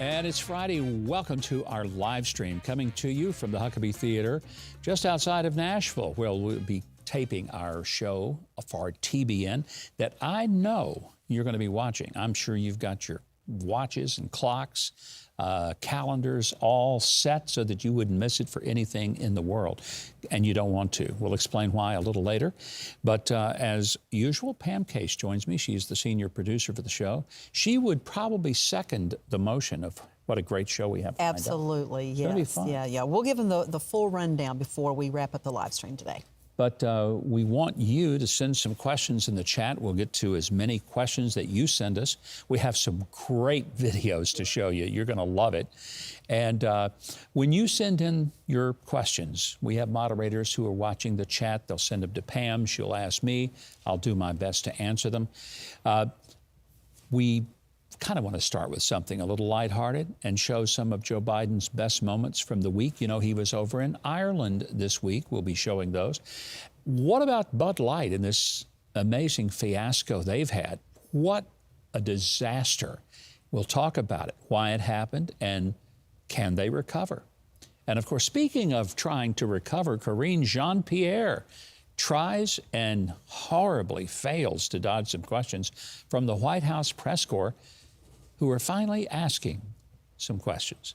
And it's Friday. Welcome to our live stream coming to you from the Huckabee Theater just outside of Nashville, where we'll be taping our show for TBN that I know you're going to be watching. I'm sure you've got your watches and clocks, calendars all set so that you wouldn't miss it for anything in the world. And you don't want to. We'll explain why a little later. But as usual, Pam Case joins me. She's the senior producer for the show. She would probably second the motion of what a great show we have. Absolutely, yes. It'll be fun. Yeah. We'll give them the full rundown before we wrap up the live stream today. But we want you to send some questions in the chat. We'll get to as many questions that you send us. We have some great videos to show you. You're going to love it. And when you send in your questions, we have moderators who are watching the chat. They'll send them to Pam. She'll ask me. I'll do my best to answer them. We kind of want to start with something a little lighthearted and show some of Joe Biden's best moments from the week. You know, he was over in Ireland this week. We'll be showing those. What about Bud Light and this amazing fiasco they've had? What a disaster. We'll talk about it, why it happened, and can they recover? And of course, speaking of trying to recover, Karine Jean Pierre tries and horribly fails to dodge some questions from the White House press corps, who are finally asking some questions.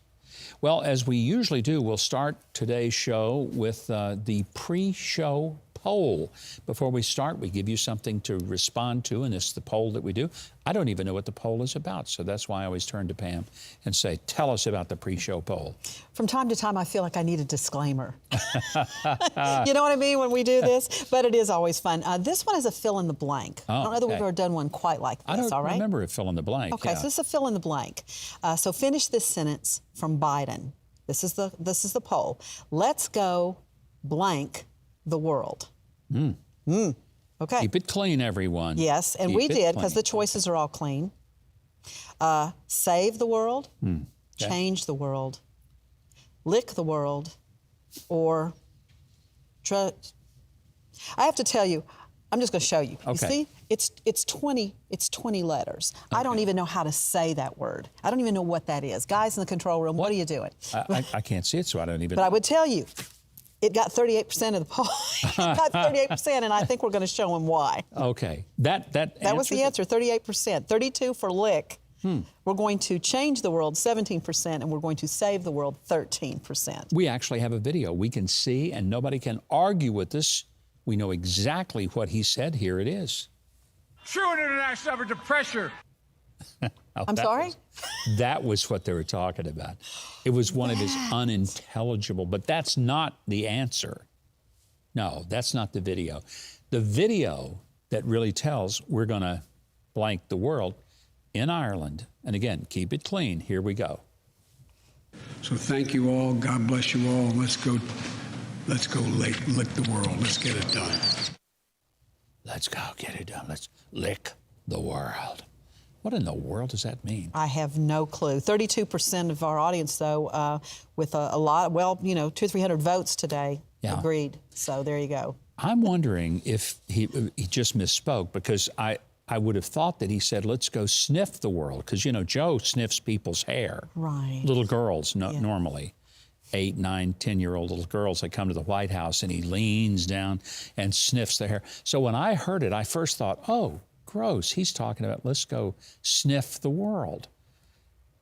Well, as we usually do, we'll start today's show with the pre-show poll. Before we start, we give you something to respond to, and it's the poll that we do. I don't even know what the poll is about, so that's why I always turn to Pam and say, tell us about the pre-show poll. From time to time, I feel like I need a disclaimer. You know what I mean when we do this? But it is always fun. This one is a fill in the blank. I don't know that we've ever done one quite like this, I don't all right? remember a fill in the blank. Okay, so this is a fill in the blank. So finish this sentence from Biden. This is the poll. Let's go blank the world. Okay. Keep it clean, everyone. Yes, and we did, because the choices are all clean. Save the world, change the world, lick the world, or I have to tell you, I'm just going to show you. Okay. You see, it's 20 letters. Okay. I don't even know how to say that word. I don't even know what that is. Guys in the control room, what are you doing? I can't see it, so I don't even. But I would tell you, it got 38% of the poll. It got 38%, and I think we're going to show them why. Okay. That was the answer, 38%. 32% for lick. We're going to change the world, 17%, and we're going to save the world, 13%. We actually have a video. We can see, and nobody can argue with us. We know exactly what he said. Here it is. True international effort to pressure. I'm sorry? That was what they were talking about. It was one of his unintelligible, but that's not the answer. No, that's not the video. The video that really tells we're going to blank the world in Ireland. And again, keep it clean. Here we go. So thank you all. God bless you all. Let's go lick the world. Let's get it done. Let's go get it done. Let's lick the world. What in the world does that mean? I have no clue. 32% of our audience, though, with a lot, well, 200 or 300 votes today, agreed. So there you go. I'm wondering if he just misspoke, because I would have thought that he said, let's go sniff the world, because, Joe sniffs people's hair. Right. Little girls, normally. 8, 9, 10-year-old little girls that come to the White House, and he leans down and sniffs their hair. So when I heard it, I first thought, oh, gross. He's talking about let's go sniff the world.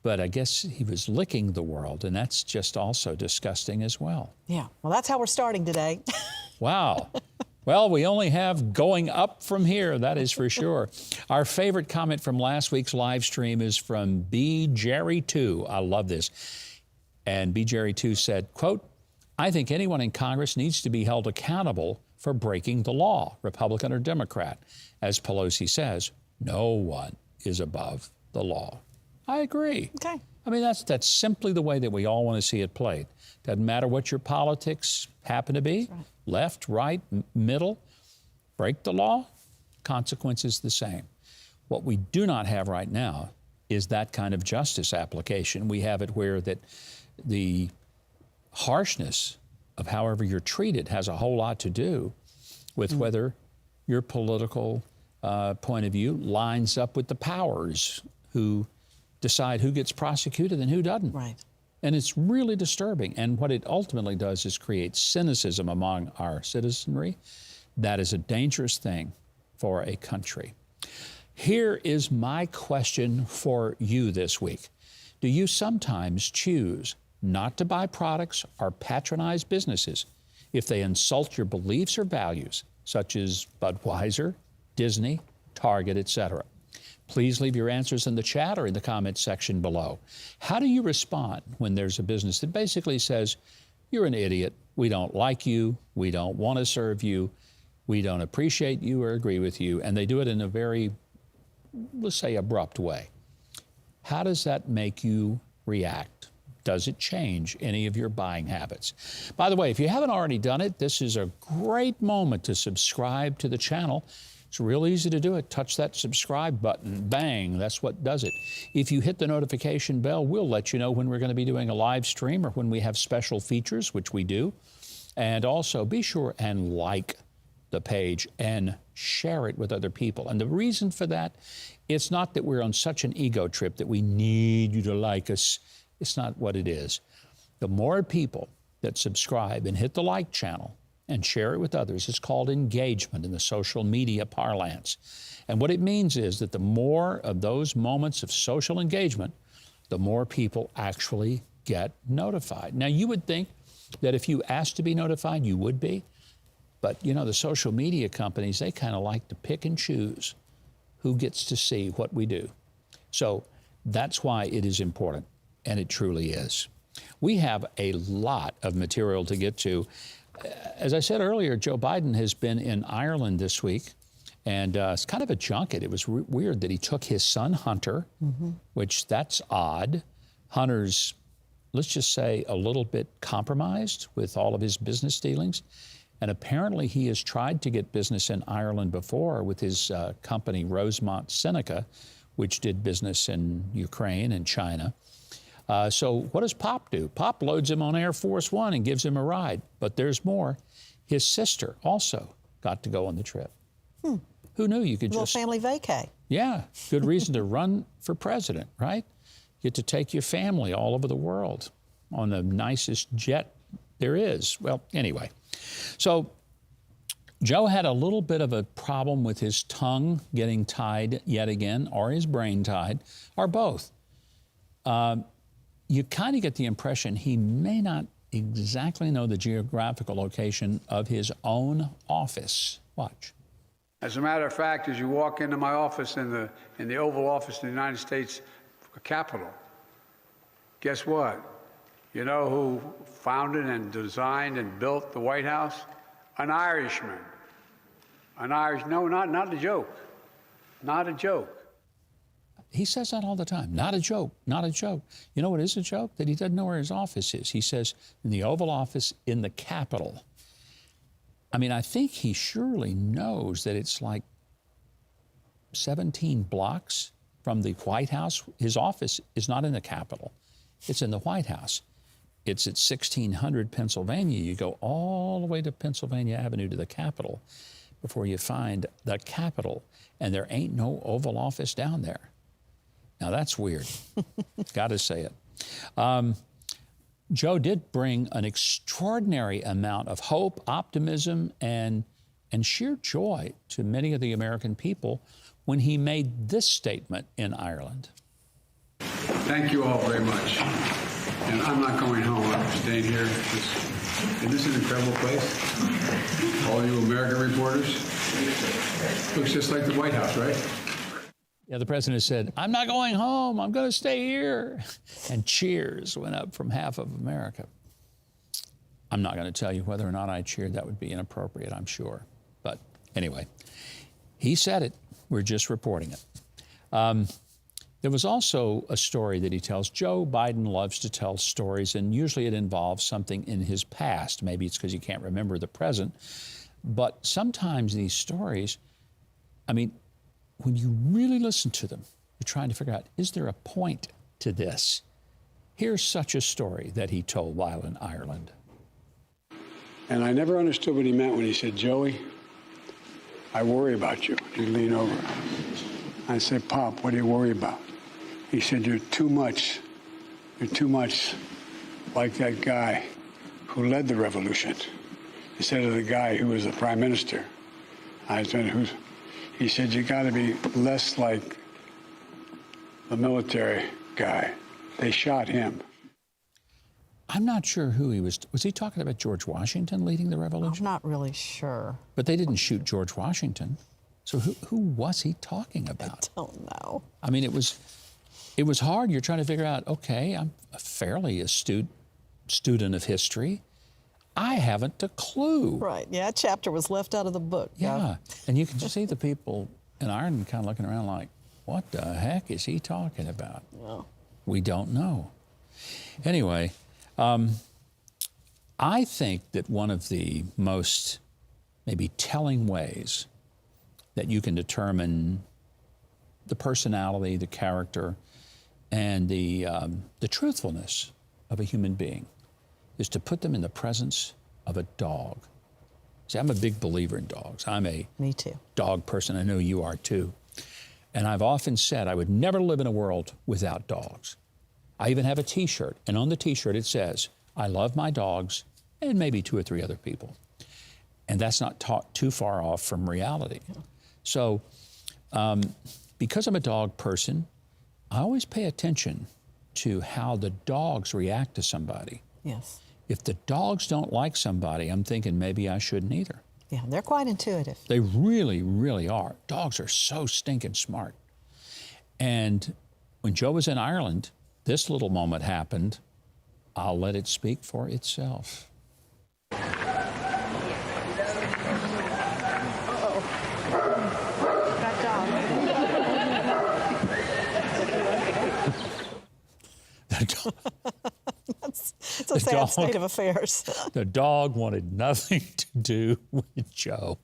But I guess he was licking the world, and that's just also disgusting as well. Yeah. Well, that's how we're starting today. Wow. Well, we only have going up from here, that is for sure. Our favorite comment from last week's live stream is from B. Jerry 2. I love this. And B. Jerry 2 said, quote, I think anyone in Congress needs to be held accountable for breaking the law, Republican or Democrat. As Pelosi says, no one is above the law. I agree. Okay. I mean, that's simply the way that we all want to see it played. Doesn't matter what your politics happen to be, right. Left, right, middle, break the law, consequences the same. What we do not have right now is that kind of justice application. We have it where that the harshness of however you're treated has a whole lot to do with whether your political point of view lines up with the powers who decide who gets prosecuted and who doesn't. Right. And it's really disturbing. And what it ultimately does is create cynicism among our citizenry. That is a dangerous thing for a country. Here is my question for you this week. Do you sometimes choose not to buy products or patronize businesses if they insult your beliefs or values, such as Budweiser, Disney, Target, etc.? Please leave your answers in the chat or in the comments section below. How do you respond when there's a business that basically says, you're an idiot, we don't like you, we don't want to serve you, we don't appreciate you or agree with you, and they do it in a very, let's say, abrupt way? How does that make you react? Does it change any of your buying habits? By the way, if you haven't already done it, this is a great moment to subscribe to the channel. It's real easy to do it. Touch that subscribe button. Bang, that's what does it. If you hit the notification bell, we'll let you know when we're going to be doing a live stream or when we have special features, which we do. And also be sure and like the page and share it with other people. And the reason for that, it's not that we're on such an ego trip that we need you to like us. It's not what it is. The more people that subscribe and hit the like channel and share it with others, it's called engagement in the social media parlance. And what it means is that the more of those moments of social engagement, the more people actually get notified. Now, you would think that if you asked to be notified, you would be. But, you know, the social media companies, they kind of like to pick and choose who gets to see what we do. So that's why it is important, and it truly is. We have a lot of material to get to. As I said earlier, Joe Biden has been in Ireland this week, and it's kind of a junket. It was weird that he took his son, Hunter, which that's odd. Hunter's, let's just say, a little bit compromised with all of his business dealings. And apparently he has tried to get business in Ireland before with his company, Rosemont Seneca, which did business in Ukraine and China. So what does Pop do? Pop loads him on Air Force One and gives him a ride. But there's more. His sister also got to go on the trip. Who knew you could Little just... family vacay. Yeah, good reason to run for president, right? Get to take your family all over the world on the nicest jet there is. Well, anyway. So Joe had a little bit of a problem with his tongue getting tied yet again, or his brain tied, or both. You kind of get the impression he may not exactly know the geographical location of his own office. Watch. As a matter of fact, as you walk into my office in the Oval Office in the United States Capitol, guess what? You know who founded and designed and built the White House? An Irishman. No, not a joke. Not a joke. He says that all the time. Not a joke, not a joke. You know what is a joke? That he doesn't know where his office is. He says in the Oval Office in the Capitol. I mean, I think he surely knows that it's like 17 blocks from the White House. His office is not in the Capitol. It's in the White House. It's at 1600 Pennsylvania. You go all the way to Pennsylvania Avenue to the Capitol before you find the Capitol, and there ain't no Oval Office down there. Now, that's weird. Got to say it. Joe did bring an extraordinary amount of hope, optimism, and sheer joy to many of the American people when he made this statement in Ireland. Thank you all very much. And I'm not going home. I'm staying here. Isn't this an incredible place? All you American reporters. Looks just like the White House, right? Yeah, the president said, I'm not going home. I'm going to stay here. And cheers went up from half of America. I'm not going to tell you whether or not I cheered. That would be inappropriate, I'm sure. But anyway, he said it. We're just reporting it. There was also a story that he tells. Joe Biden loves to tell stories, and usually it involves something in his past. Maybe it's because he can't remember the present. But sometimes these stories, I mean, when you really listen to them, you're trying to figure out, is there a point to this? Here's such a story that he told while in Ireland. And I never understood what he meant when he said, Joey, I worry about you. He'd lean over. I said, Pop, what do you worry about? He said, you're too much like that guy who led the revolution instead of the guy who was the prime minister. He said, you got to be less like the military guy. They shot him. I'm not sure who he was. Was he talking about George Washington leading the revolution? I'm not really sure. But they didn't shoot George Washington. So who was he talking about? I don't know. I mean, it was hard. You're trying to figure out, okay, I'm a fairly astute student of history. I haven't a clue. Right. Yeah, a chapter was left out of the book. Yeah. And you can just see the people in Ireland kind of looking around like, what the heck is he talking about? Well, we don't know. Anyway, I think that one of the most maybe telling ways that you can determine the personality, the character, and the truthfulness of a human being is to put them in the presence of a dog. See, I'm a big believer in dogs. I'm a me too. Dog person. I know you are too. And I've often said I would never live in a world without dogs. I even have a T-shirt, and on the T-shirt it says, I love my dogs and maybe 2 or 3 other people. And that's not too far off from reality. Yeah. So because I'm a dog person, I always pay attention to how the dogs react to somebody. Yes. If the dogs don't like somebody, I'm thinking maybe I shouldn't either. Yeah, they're quite intuitive. They really, really are. Dogs are so stinking smart. And when Joe was in Ireland, this little moment happened. I'll let it speak for itself. It's a sad state of affairs. The dog wanted nothing to do with Joe.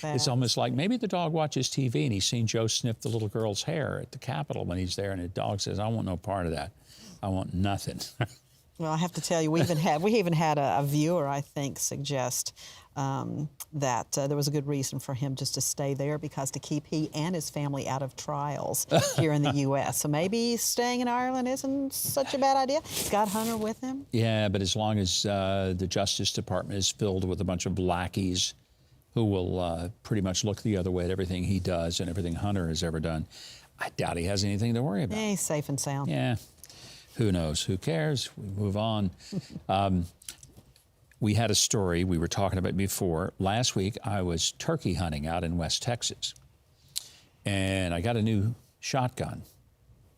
It's almost like maybe the dog watches TV and he's seen Joe sniff the little girl's hair at the Capitol when he's there, and the dog says, I want no part of that. I want nothing. Well, I have to tell you, we even had a viewer, I think, suggest that there was a good reason for him just to stay there, because to keep he and his family out of trials here in the U.S. So maybe staying in Ireland isn't such a bad idea. Got Hunter with him? Yeah, but as long as the Justice Department is filled with a bunch of lackeys who will pretty much look the other way at everything he does and everything Hunter has ever done, I doubt he has anything to worry about. Yeah, he's safe and sound. Yeah. Who knows? Who cares? We move on. We had a story we were talking about before. Last week, I was turkey hunting out in West Texas. And I got a new shotgun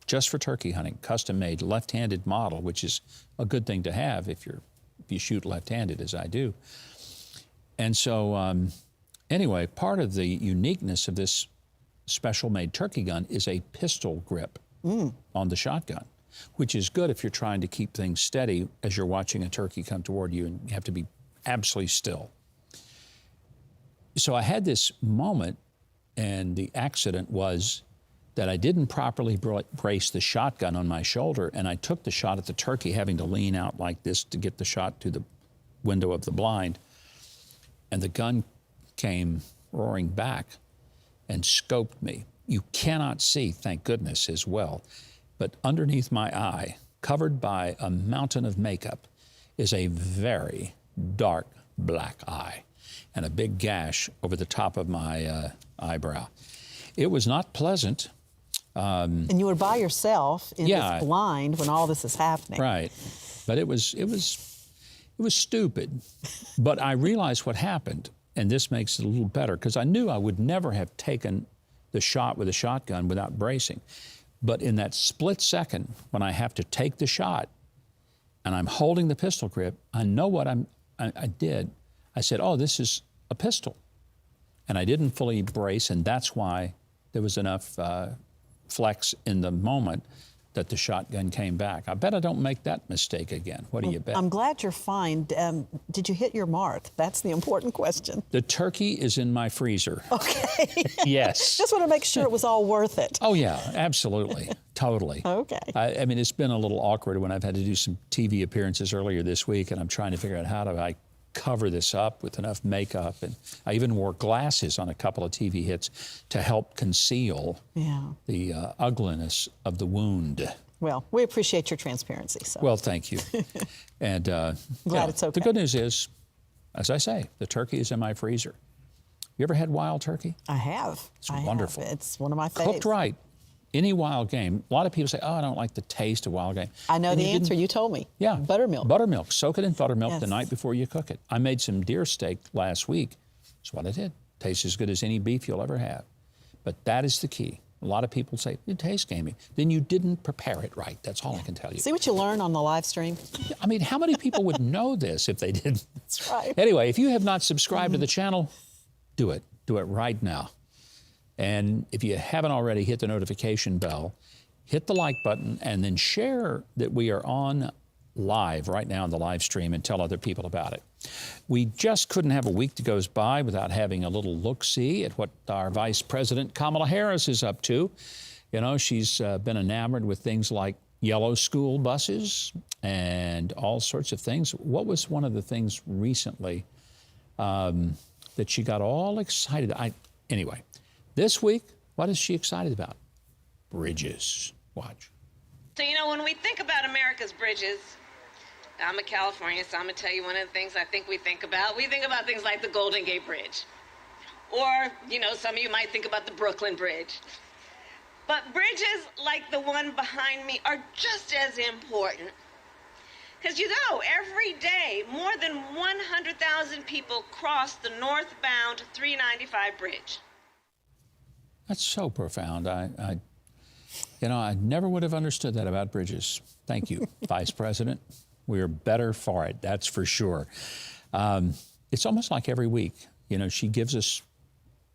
just for turkey hunting, custom-made, left-handed model, which is a good thing to have if you shoot left-handed, as I do. And so, anyway, part of the uniqueness of this special-made turkey gun is a pistol grip on the shotgun, which is good if you're trying to keep things steady as you're watching a turkey come toward you, and you have to be absolutely still. So I had this moment, and the accident was that I didn't properly brace the shotgun on my shoulder, and I took the shot at the turkey, having to lean out like this to get the shot to the window of the blind, and the gun came roaring back and scoped me. You cannot see, thank goodness, as well. But underneath my eye, covered by a mountain of makeup, is a very dark black eye and a big gash over the top of my eyebrow. It was not pleasant. And you were by yourself in this blind when all this is happening. Right. But it was stupid. But I realized what happened, and this makes it a little better, because I knew I would never have taken the shot with a shotgun without bracing. But in that split second, when I have to take the shot and I'm holding the pistol grip, I know what I did. I said, oh, this is a pistol. And I didn't fully brace, and that's why there was enough flex in the moment that the shotgun came back. I bet I don't make that mistake again. What do you bet? I'm glad you're fine. Did you hit your mark? That's the important question. The turkey is in my freezer. Okay. Yes. Just want to make sure it was all worth it. Oh, yeah, absolutely. Totally. Okay. I mean, it's been a little awkward when I've had to do some TV appearances earlier this week, and I'm trying to figure out how do I cover this up with enough makeup. And I even wore glasses on a couple of TV hits to help conceal the ugliness of the wound. Well, we appreciate your transparency. So. Well, thank you. And Glad it's okay. The good news is, as I say, the turkey is in my freezer. You ever had wild turkey? I have. It's wonderful. It's one of my faves. Cooked right. Any wild game. A lot of people say, oh, I don't like the taste of wild game. I know the answer. You told me. Yeah. Buttermilk. Buttermilk. Soak it in buttermilk the Yes. night before you cook it. I made some deer steak last week. That's what I did. Tastes as good as any beef you'll ever have. But that is the key. A lot of people say, it tastes gamey. Then you didn't prepare it right. That's all I can tell you. See what you learn on the live stream? I mean, how many people would know this if they didn't? That's right. Anyway, if you have not subscribed to the channel, do it. Do it right now. And if you haven't already, hit the notification bell, hit the like button, and then share that we are on live right now in the live stream and tell other people about it. We just couldn't have a week that goes by without having a little look-see at what our Vice President Kamala Harris is up to. You know, she's been enamored with things like yellow school buses and all sorts of things. What was one of the things recently that she got all excited? Anyway, this week, what is she excited about? Bridges. Watch. So, you know, when we think about America's bridges, I'm a Californian, so I'm going to tell you one of the things I think we think about. We think about things like the Golden Gate Bridge. Or, you know, some of you might think about the Brooklyn Bridge. But bridges like the one behind me are just as important. Because, you know, every day, more than 100,000 people cross the northbound 395 bridge. That's so profound. I never would have understood that about bridges. Thank you, Vice President. We are better for it, that's for sure. It's almost like every week, you know, she gives us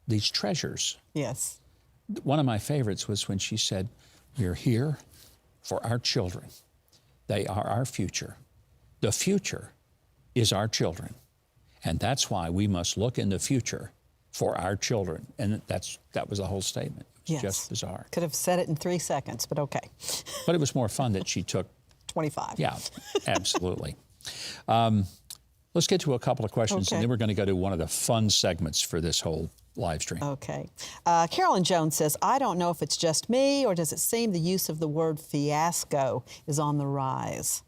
these treasures. Yes. One of my favorites was when she said, we're here for our children. They are our future. The future is our children. And that's why we must look in the future for our children. And that was the whole statement. It was just bizarre. Could have said it in 3 seconds, but okay. But it was more fun that she took 25. Yeah, absolutely. Let's get to a couple of questions, and then we're going to go to one of the fun segments for this whole live stream. Okay. Carolyn Jones says, I don't know if it's just me or does it seem the use of the word fiasco is on the rise?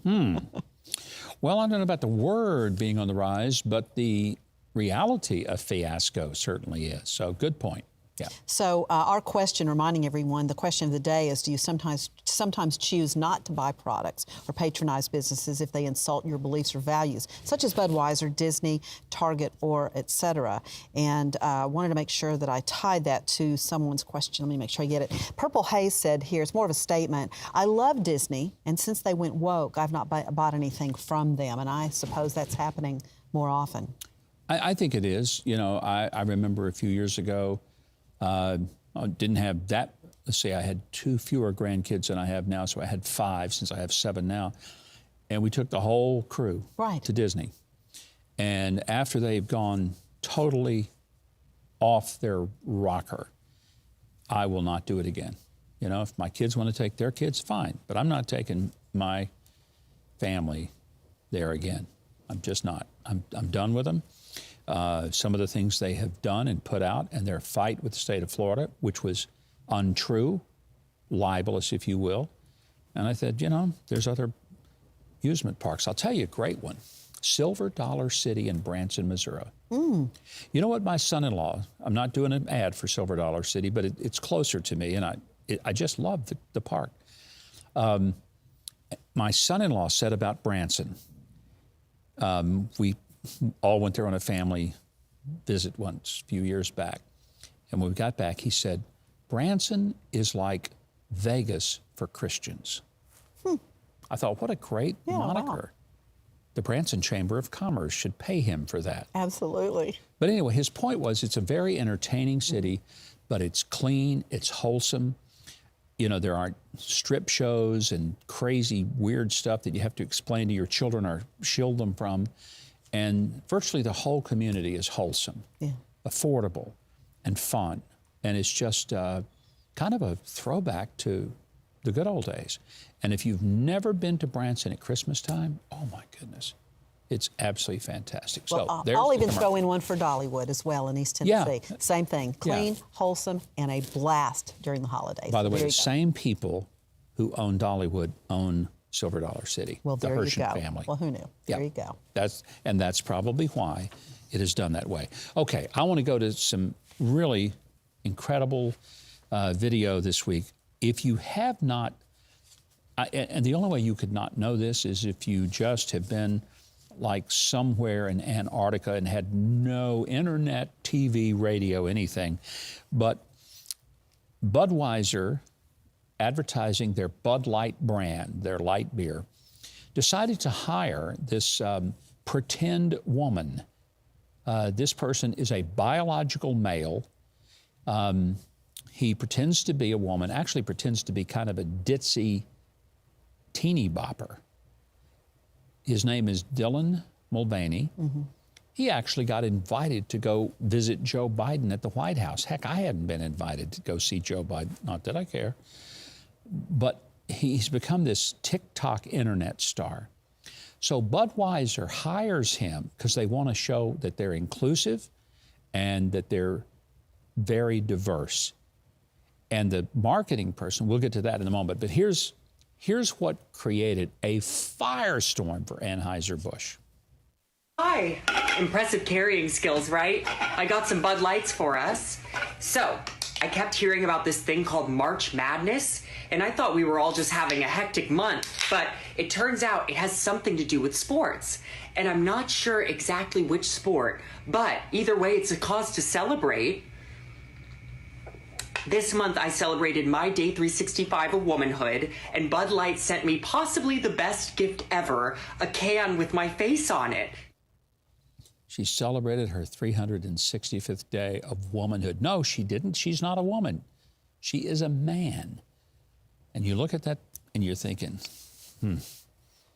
Well, I don't know about the word being on the rise, but the reality of fiasco certainly is. So good point. Yeah. So our question, reminding everyone, the question of the day is, do you sometimes choose not to buy products or patronize businesses if they insult your beliefs or values, such as Budweiser, Disney, Target, or et cetera? And I wanted to make sure that I tied that to someone's question. Let me make sure I get it. Purple Hayes said here, it's more of a statement, I love Disney, and since they went woke, I've not bought anything from them, and I suppose that's happening more often. I think it is. You know, I remember a few years ago, I didn't have that. Let's say I had 2 fewer grandkids than I have now, so I had 5 since I have 7 now. And we took the whole crew to Disney. And after they've gone totally off their rocker, I will not do it again. You know, if my kids want to take their kids, fine. But I'm not taking my family there again. I'm just not. I'm done with them. Some of the things they have done and put out, and their fight with the state of Florida, which was untrue, libelous, if you will. And I said, you know, there's other amusement parks. I'll tell you a great one. Silver Dollar City in Branson, Missouri. You know what my son-in-law, I'm not doing an ad for Silver Dollar City, but it's closer to me, and I just love the park. My son-in-law said about Branson, we all went there on a family visit once, a few years back. And when we got back, he said, Branson is like Vegas for Christians. I thought, what a great moniker. Wow. The Branson Chamber of Commerce should pay him for that. Absolutely. But anyway, his point was it's a very entertaining city, but it's clean, it's wholesome. You know, there aren't strip shows and crazy, weird stuff that you have to explain to your children or shield them from. And virtually the whole community is wholesome, affordable, and fun. And it's just kind of a throwback to the good old days. And if you've never been to Branson at Christmas time, oh my goodness, It's absolutely fantastic. Well, So there's I'll the even commercial. throw in one for Dollywood as well in East Yeah. Tennessee. Same thing, clean, wholesome, and a blast during the holidays. By the way, There the you go. same people who own Dollywood own Silver Dollar City, Well, the there you Hershon go. family. Well, who knew? Yeah. There you go. That's probably why it is done that way. Okay, I want to go to some really incredible video this week. If you have not, and the only way you could not know this is if you just have been like somewhere in Antarctica and had no internet, TV, radio, anything. But Budweiser, advertising their Bud Light brand, their light beer, decided to hire this pretend woman. This person is a biological male. He pretends to be a woman, actually pretends to be kind of a ditzy teeny bopper. His name is Dylan Mulvaney. Mm-hmm. He actually got invited to go visit Joe Biden at the White House. Heck, I hadn't been invited to go see Joe Biden, not that I care. But he's become this TikTok internet star. So Budweiser hires him because they want to show that they're inclusive and that they're very diverse. And the marketing person, we'll get to that in a moment, but here's what created a firestorm for Anheuser-Busch. Hi. Impressive carrying skills, right? I got some Bud Lights for us. So, I kept hearing about this thing called March Madness, and I thought we were all just having a hectic month, but it turns out it has something to do with sports. And I'm not sure exactly which sport, but either way, it's a cause to celebrate. This month, I celebrated my day 365 of womanhood, and Bud Light sent me possibly the best gift ever, a can with my face on it. She celebrated her 365th day of womanhood. No, she didn't. She's not a woman. She is a man. And you look at that and you're thinking,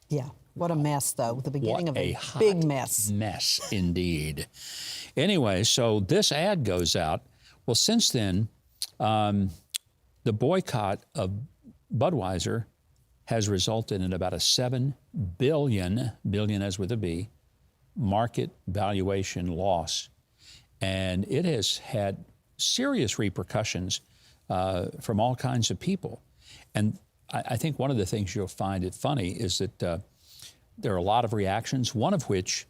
Yeah, what a mess, though. The beginning what of a hot big mess. Mess, indeed. Anyway, so this ad goes out. Well, since then, the boycott of Budweiser has resulted in about a $7 billion as with a B, market valuation loss. And it has had serious repercussions from all kinds of people. And I think one of the things you'll find it funny is that there are a lot of reactions, one of which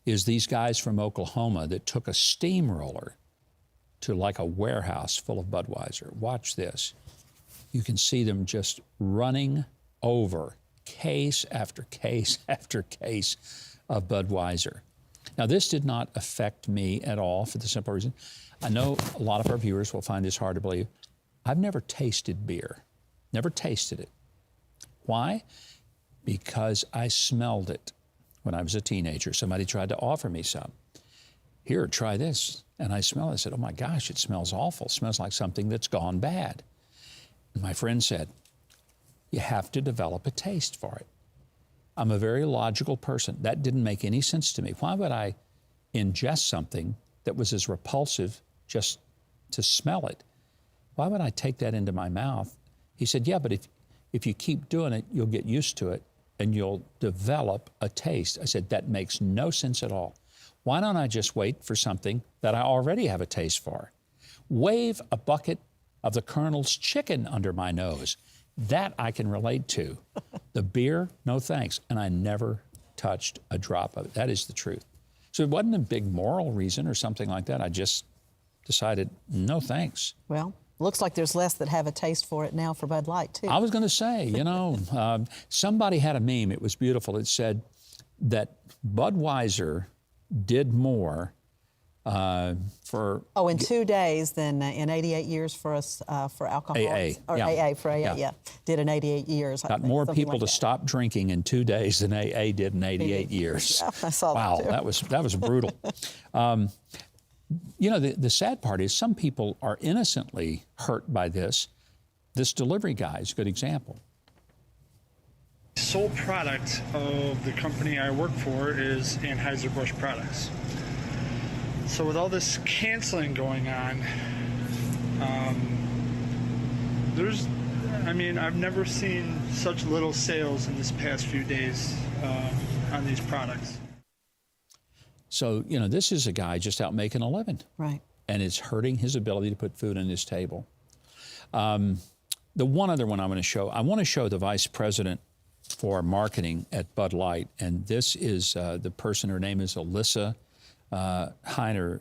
is these guys from Oklahoma that took a steamroller to like a warehouse full of Budweiser. Watch this. You can see them just running over case after case after case of Budweiser. Now, this did not affect me at all for the simple reason. I know a lot of our viewers will find this hard to believe. I've never tasted beer, never tasted it. Why? Because I smelled it when I was a teenager. Somebody tried to offer me some. Here, try this. And I smelled it. I said, oh my gosh, it smells awful. It smells like something that's gone bad. And my friend said, you have to develop a taste for it. I'm a very logical person. That didn't make any sense to me. Why would I ingest something that was as repulsive just to smell it? Why would I take that into my mouth? He said, yeah, but if you keep doing it, you'll get used to it and you'll develop a taste. I said, that makes no sense at all. Why don't I just wait for something that I already have a taste for? Wave a bucket of the Colonel's chicken under my nose. That I can relate to. The beer, no thanks. And I never touched a drop of it. That is the truth. So it wasn't a big moral reason or something like that. I just decided, no thanks. Well, looks like there's less that have a taste for it now for Bud Light, too. I was going to say, somebody had a meme. It was beautiful. It said that Budweiser did more for... Oh, in 2 days than in 88 years for us, for alcohol. AA. Or Yeah. AA, for AA, yeah. Did in 88 years. Got more people to stop drinking in 2 days than AA did in 88 years. Yeah, I saw wow, that too. that was brutal. The sad part is some people are innocently hurt by this. This delivery guy is a good example. Sole product of the company I work for is Anheuser Brush products. So with all this canceling going on, I've never seen such little sales in this past few days on these products. So, you know, this is a guy just out making a living. Right. And it's hurting his ability to put food on his table. The one other one I want to show the vice president for marketing at Bud Light. And this is the person, her name is Alyssa Heiner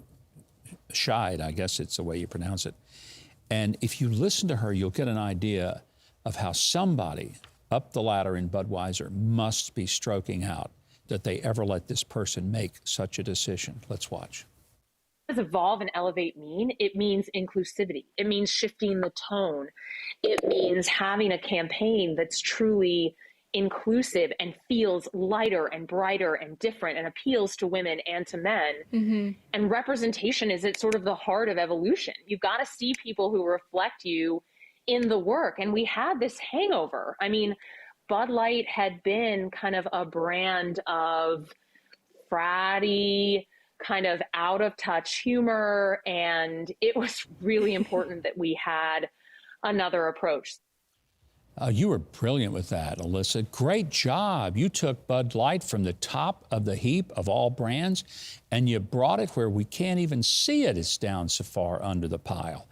Scheid, I guess it's the way you pronounce it. And if you listen to her, you'll get an idea of how somebody up the ladder in Budweiser must be stroking out that they ever let this person make such a decision. Let's watch. What does evolve and elevate mean? It means inclusivity. It means shifting the tone. It means having a campaign that's truly inclusive and feels lighter and brighter and different and appeals to women and to men. Mm-hmm. And representation is at sort of the heart of evolution. You've got to see people who reflect you in the work. And we had this hangover. I mean, Bud Light had been kind of a brand of fratty, kind of out of touch humor. And it was really important that we had another approach. You were brilliant with that, Alyssa. Great job. You took Bud Light from the top of the heap of all brands, and you brought it where we can't even see it. It's down so far under the pile.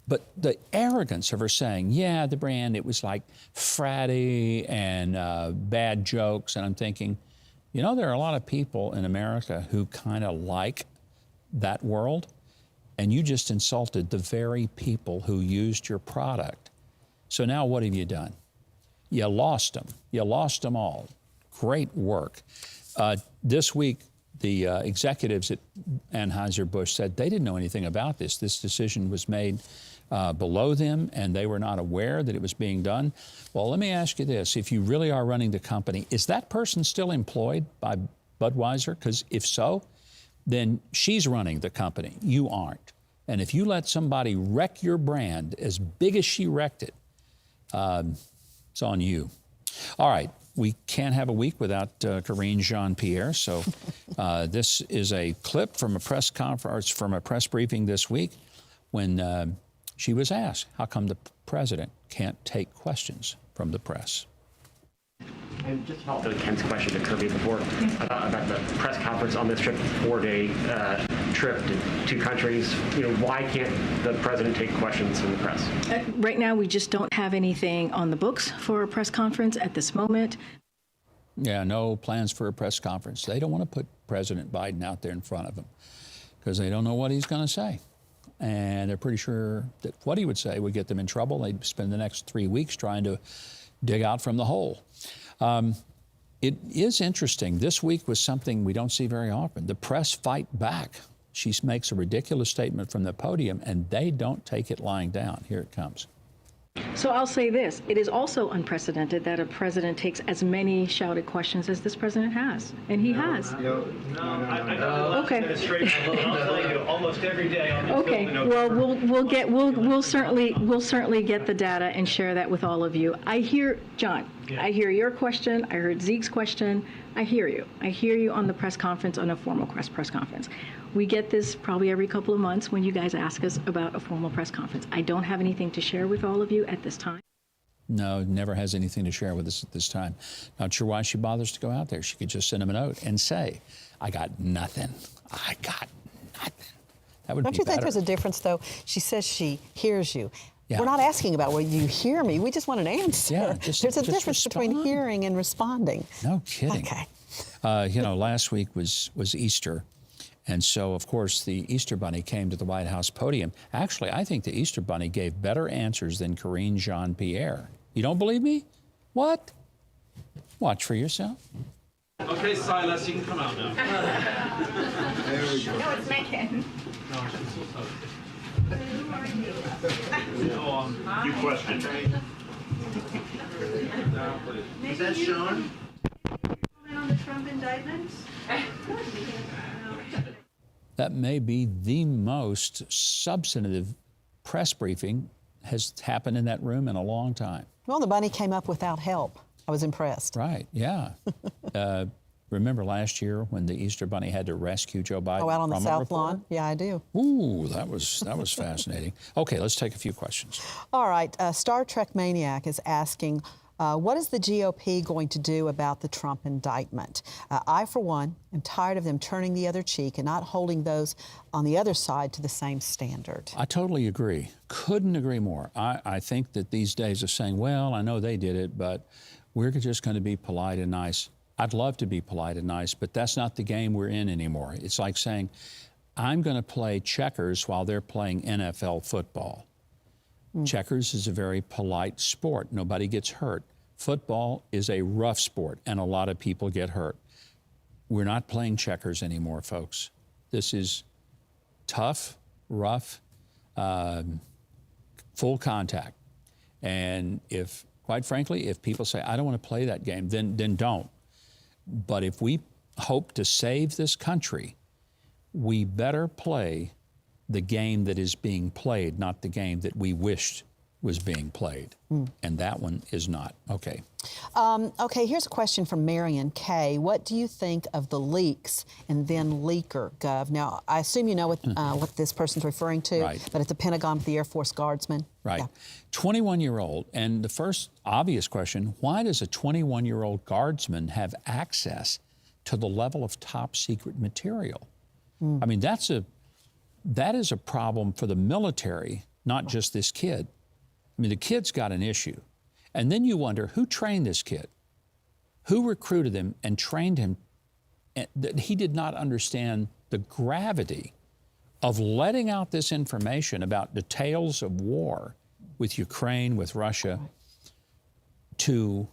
But the arrogance of her saying, yeah, the brand, it was like fratty and bad jokes. And I'm thinking, you know, there are a lot of people in America who kind of like that world, and you just insulted the very people who used your product. So now what have you done? You lost them. You lost them all. Great work. This week, the executives at Anheuser Brush said they didn't know anything about this. This decision was made below them, and they were not aware that it was being done. Well, let me ask you this. If you really are running the company, is that person still employed by Budweiser? Because if so, then she's running the company. You aren't. And if you let somebody wreck your brand as big as she wrecked it, it's on you. All right, we can't have a week without Karine Jean Pierre. So this is a clip from a press conference, from a press briefing this week when she was asked, how come the president can't take questions from the press? And just follow to Ken's question to Kirby before about the press conference on this trip, 4-day trip to 2 countries. You know, why can't the president take questions from the press? Right now, we just don't have anything on the books for a press conference at this moment. Yeah, no plans for a press conference. They don't want to put President Biden out there in front of them because they don't know what he's going to say. And they're pretty sure that what he would say would get them in trouble. They'd spend the next 3 weeks trying to dig out from the hole. It is interesting. This week was something we don't see very often. The press fight back. She makes a ridiculous statement from the podium, and they don't take it lying down. Here it comes. So I'll say this. It is also unprecedented that a president takes as many shouted questions as this president has. And he has. I don't Okay. I'll tell you almost every day. Okay. Well, we'll certainly get the data and share that with all of you. I hear, John, I hear your question. I heard Zeke's question. I hear you. I hear you on the press conference, on a formal press conference. We get this probably every couple of months when you guys ask us about a formal press conference. I don't have anything to share with all of you at this time. No, never has anything to share with us at this time. Not sure why she bothers to go out there. She could just send him a note and say, I got nothing. I got nothing. That would be better. Don't you think there's a difference, though? She says she hears you. Yeah. We're not asking about whether you hear me. We just want an answer. Yeah, there's a difference between hearing and responding. No kidding. Okay. You know, last week was Easter. And so, of course, the Easter Bunny came to the White House podium. Actually, I think the Easter Bunny gave better answers than Karine Jean Pierre. You don't believe me? What? Watch for yourself. Okay, Silas, you can come out now. There we go. No, it's Megan. You question. Is that Sean? On the Trump indictments? That may be the most substantive press briefing has happened in that room in a long time. Well, the bunny came up without help. I was impressed. Right, yeah. Remember last year when the Easter Bunny had to rescue Joe Biden? Oh, out on the from a South reporter? Lawn? Yeah, I do. Ooh, that was fascinating. Okay, let's take a few questions. All right, Star Trek Maniac is asking, What is the GOP going to do about the Trump indictment? I, for one, am tired of them turning the other cheek and not holding those on the other side to the same standard. I totally agree. Couldn't agree more. I think that these days of saying, well, I know they did it, but we're just going to be polite and nice. I'd love to be polite and nice, but that's not the game we're in anymore. It's like saying, I'm going to play checkers while they're playing NFL football. Checkers is a very polite sport. Nobody gets hurt. Football is a rough sport, and a lot of people get hurt. We're not playing checkers anymore, folks. This is tough, rough, full contact. And if, quite frankly, if people say, I don't want to play that game, then don't. But if we hope to save this country, we better play the game that is being played, not the game that we wished was being played. And that one is not. Okay. Okay, here's a question from Marion K. What do you think of the leaks and then leaker, Gov? Now, I assume you know what this person's referring to, Right. but at the Pentagon with the Air Force Guardsmen. Right. Yeah. 21-year-old. And the first obvious question, why does a 21-year-old guardsman have access to the level of top secret material? I mean, that is a problem for the military, not just this kid. I mean, the kid's got an issue. And then you wonder, who trained this kid? Who recruited him and trained him? That he did not understand the gravity of letting out this information about details of war with Ukraine, with Russia, to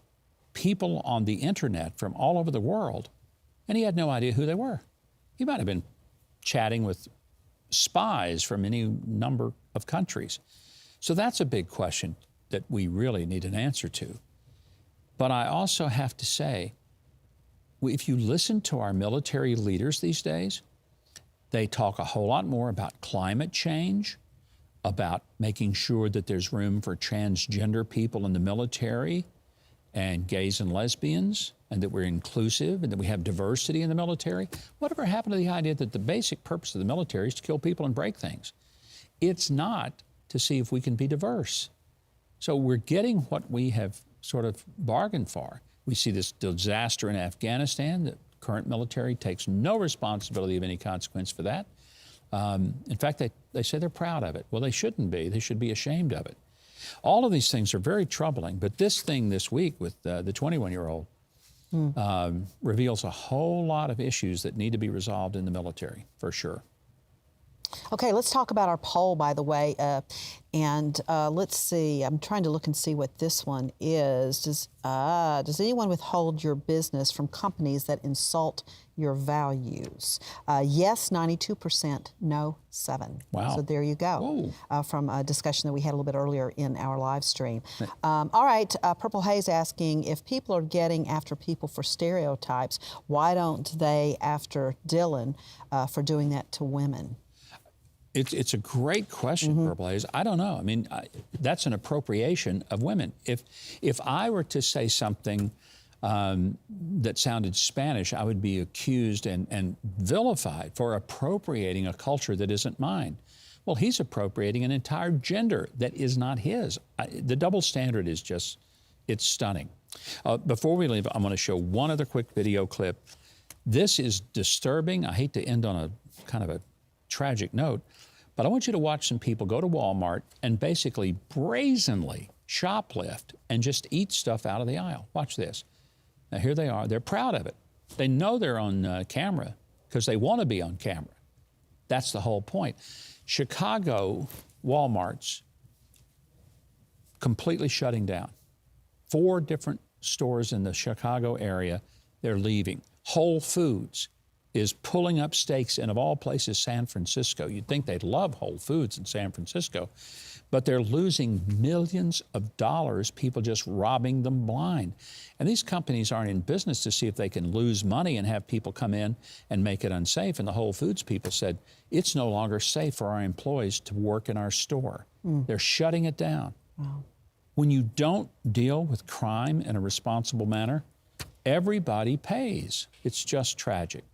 people on the internet from all over the world. And he had no idea who they were. He might have been chatting with spies from any number of countries. So that's a big question that we really need an answer to. But I also have to say, if you listen to our military leaders these days, they talk a whole lot more about climate change, about making sure that there's room for transgender people in the military and gays and lesbians, and that we're inclusive and that we have diversity in the military. Whatever happened to the idea that the basic purpose of the military is to kill people and break things? It's not to see if we can be diverse. So we're getting what we have sort of bargained for. We see this disaster in Afghanistan. The current military takes no responsibility of any consequence for that. In fact, they say they're proud of it. Well, they shouldn't be. They should be ashamed of it. All of these things are very troubling, but this thing this week with the 21-year-old reveals a whole lot of issues that need to be resolved in the military, for sure. Okay, let's talk about our poll, by the way. Let's see. I'm trying to look and see what this one is. Does anyone withhold your business from companies that insult your values? Yes, 92%. No, 7%. Wow. So there you go. From a discussion that we had a little bit earlier in our live stream. All right, Purple Haze asking, if people are getting after people for stereotypes, why don't they after Dylan for doing that to women? It's a great question, Purple Haze. I don't know. I mean, that's an appropriation of women. If I were to say something that sounded Spanish, I would be accused and vilified for appropriating a culture that isn't mine. Well, he's appropriating an entire gender that is not his. The double standard is just, it's stunning. Before we leave, I'm going to show one other quick video clip. This is disturbing. I hate to end on a kind of a tragic note, but I want you to watch some people go to Walmart and basically brazenly shoplift and just eat stuff out of the aisle. Watch this. Now, here they are. They're proud of it. They know they're on camera because they want to be on camera. That's the whole point. Chicago Walmarts completely shutting down. 4 different stores in the Chicago area, they're leaving. Whole Foods is pulling up stakes in, of all places, San Francisco. You'd think they'd love Whole Foods in San Francisco, but they're losing millions of dollars, people just robbing them blind. And these companies aren't in business to see if they can lose money and have people come in and make it unsafe. And the Whole Foods people said, it's no longer safe for our employees to work in our store. They're shutting it down. Wow. When you don't deal with crime in a responsible manner, everybody pays. It's just tragic.